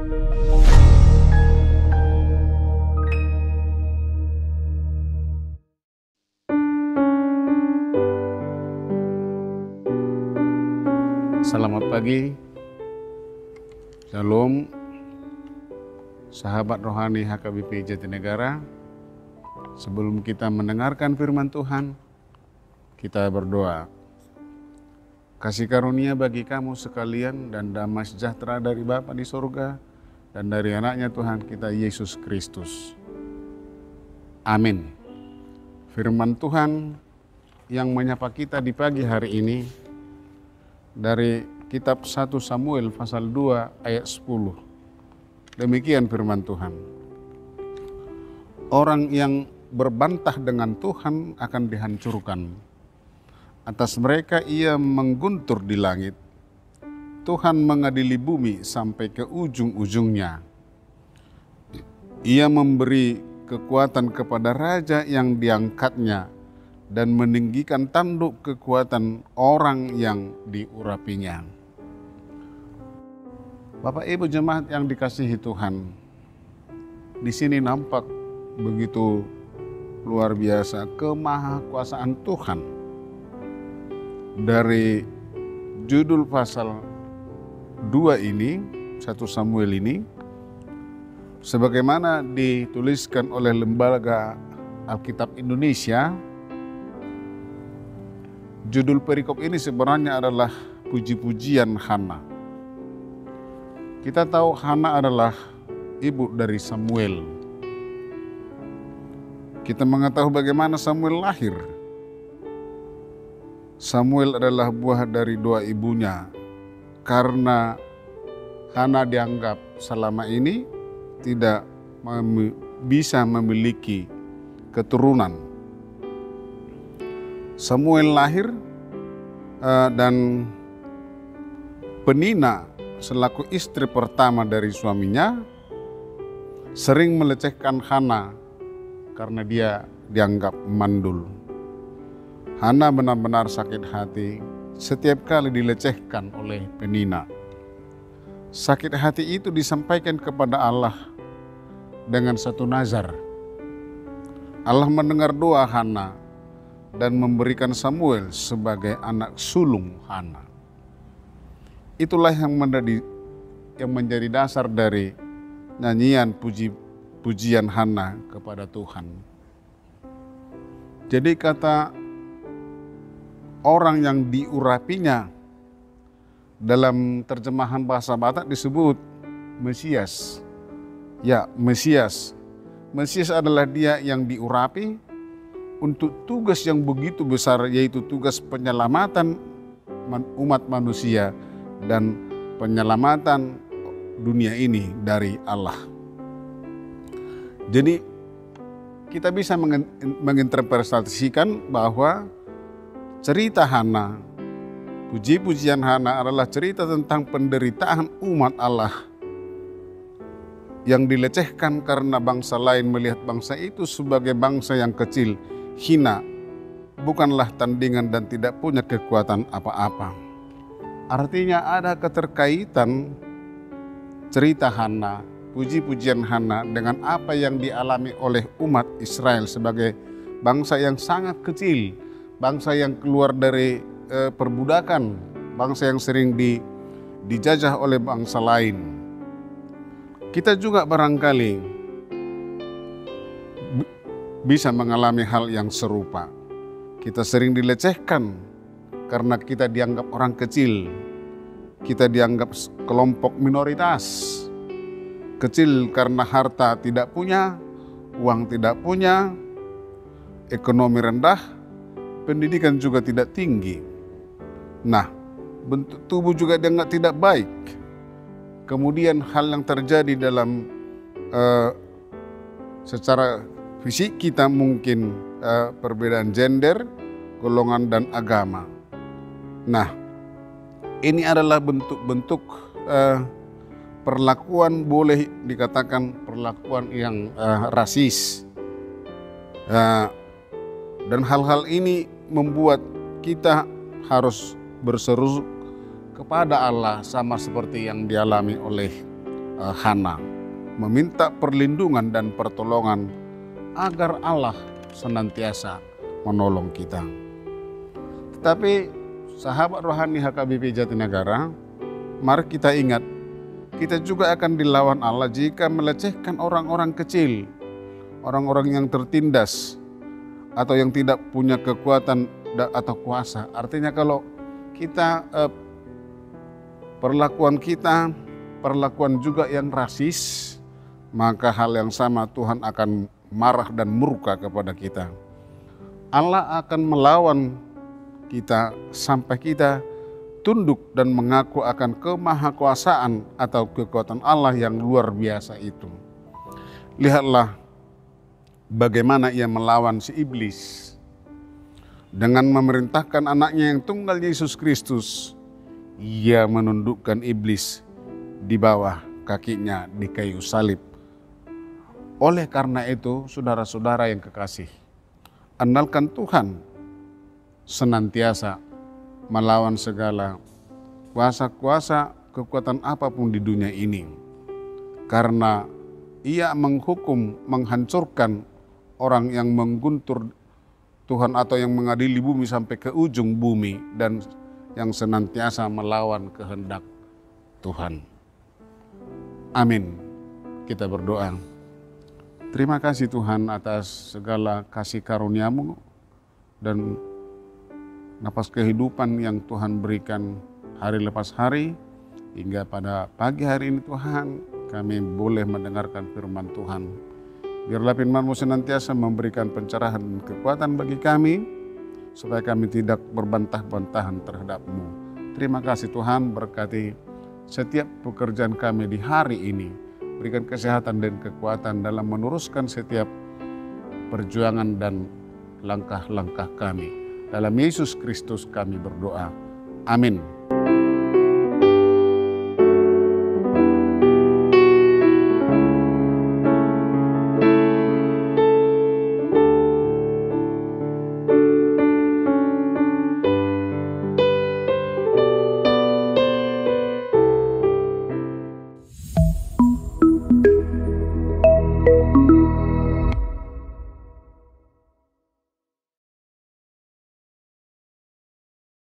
Selamat pagi, Shalom, sahabat rohani HKBP Jatinegara. Sebelum kita mendengarkan firman Tuhan, kita berdoa. Kasih karunia bagi kamu sekalian dan damai sejahtera dari Bapa di surga dan dari anaknya Tuhan kita Yesus Kristus. Amin. Firman Tuhan yang menyapa kita di pagi hari ini dari kitab 1 Samuel pasal 2 ayat 10. Demikian firman Tuhan. Orang yang berbantah dengan Tuhan akan dihancurkan. Atas mereka ia mengguntur di langit. Tuhan mengadili bumi sampai ke ujung-ujungnya. Ia memberi kekuatan kepada raja yang diangkatnya dan meninggikan tanduk kekuatan orang yang diurapinya. Bapak Ibu jemaat yang dikasihi Tuhan, di sini nampak begitu luar biasa kemahakuasaan Tuhan. Dari judul pasal 2 ini, 1 Samuel ini, sebagaimana dituliskan oleh Lembaga Alkitab Indonesia, judul perikop ini sebenarnya adalah puji-pujian Hana. Kita tahu Hana adalah ibu dari Samuel. Kita mengetahui bagaimana Samuel lahir. Samuel adalah buah dari dua ibunya. Karena Hana dianggap selama ini tidak bisa memiliki keturunan. Samuel lahir dan Penina selaku istri pertama dari suaminya sering melecehkan Hana karena dia dianggap mandul. Hana benar-benar sakit hati setiap kali dilecehkan oleh Penina. Sakit hati itu disampaikan kepada Allah dengan satu nazar. Allah mendengar doa Hana dan memberikan Samuel sebagai anak sulung Hana. Itulah yang menjadi dasar dari nyanyian pujian Hana kepada Tuhan. Jadi kata orang yang diurapinya dalam terjemahan bahasa Batak disebut Mesias. Ya, Mesias. Mesias adalah dia yang diurapi untuk tugas yang begitu besar, yaitu tugas penyelamatan umat manusia dan penyelamatan dunia ini dari Allah. Jadi kita bisa menginterpretasikan bahwa cerita Hana, puji-pujian Hana adalah cerita tentang penderitaan umat Allah yang dilecehkan karena bangsa lain melihat bangsa itu sebagai bangsa yang kecil, hina, bukanlah tandingan dan tidak punya kekuatan apa-apa. Artinya ada keterkaitan cerita Hana, puji-pujian Hana dengan apa yang dialami oleh umat Israel sebagai bangsa yang sangat kecil, bangsa yang keluar dari perbudakan, bangsa yang sering dijajah oleh bangsa lain. Kita juga barangkali bisa mengalami hal yang serupa. Kita sering dilecehkan karena kita dianggap orang kecil. Kita dianggap kelompok minoritas. Kecil karena harta tidak punya, uang tidak punya, ekonomi rendah, pendidikan juga tidak tinggi. Nah, bentuk tubuh juga dianggap tidak baik. Kemudian hal yang terjadi dalam secara fisik kita mungkin perbedaan gender, golongan dan agama. Nah, ini adalah bentuk-bentuk perlakuan, boleh dikatakan perlakuan yang rasis. Dan hal-hal ini membuat kita harus berseru kepada Allah sama seperti yang dialami oleh Hana, meminta perlindungan dan pertolongan agar Allah senantiasa menolong kita. Tetapi sahabat rohani HKBP Jatinegara, mari kita ingat, kita juga akan dilawan Allah jika melecehkan orang-orang kecil, orang-orang yang tertindas, atau yang tidak punya kekuatan atau kuasa. Artinya kalau kita perlakuan juga yang rasis, maka hal yang sama Tuhan akan marah dan murka kepada kita. Allah akan melawan kita sampai kita tunduk dan mengaku akan kemahakuasaan atau kekuatan Allah yang luar biasa itu. Lihatlah bagaimana ia melawan si iblis dengan memerintahkan anaknya yang tunggal Yesus Kristus. Ia menundukkan iblis di bawah kakinya di kayu salib. Oleh karena itu, saudara-saudara yang kekasih, andalkan Tuhan senantiasa melawan segala kuasa-kuasa kekuatan apapun di dunia ini. Karena ia menghukum, menghancurkan orang yang mengguntur Tuhan atau yang mengadili bumi sampai ke ujung bumi dan yang senantiasa melawan kehendak Tuhan. Amin. Kita berdoa. Terima kasih Tuhan atas segala kasih karunia-Mu dan napas kehidupan yang Tuhan berikan hari lepas hari, hingga pada pagi hari ini Tuhan kami boleh mendengarkan firman Tuhan. Biarlah firman-Mu senantiasa memberikan pencerahan dan kekuatan bagi kami, supaya kami tidak berbantah-bantahan terhadap-Mu. Terima kasih Tuhan, berkati setiap pekerjaan kami di hari ini. Berikan kesehatan dan kekuatan dalam meneruskan setiap perjuangan dan langkah-langkah kami. Dalam Yesus Kristus kami berdoa. Amin.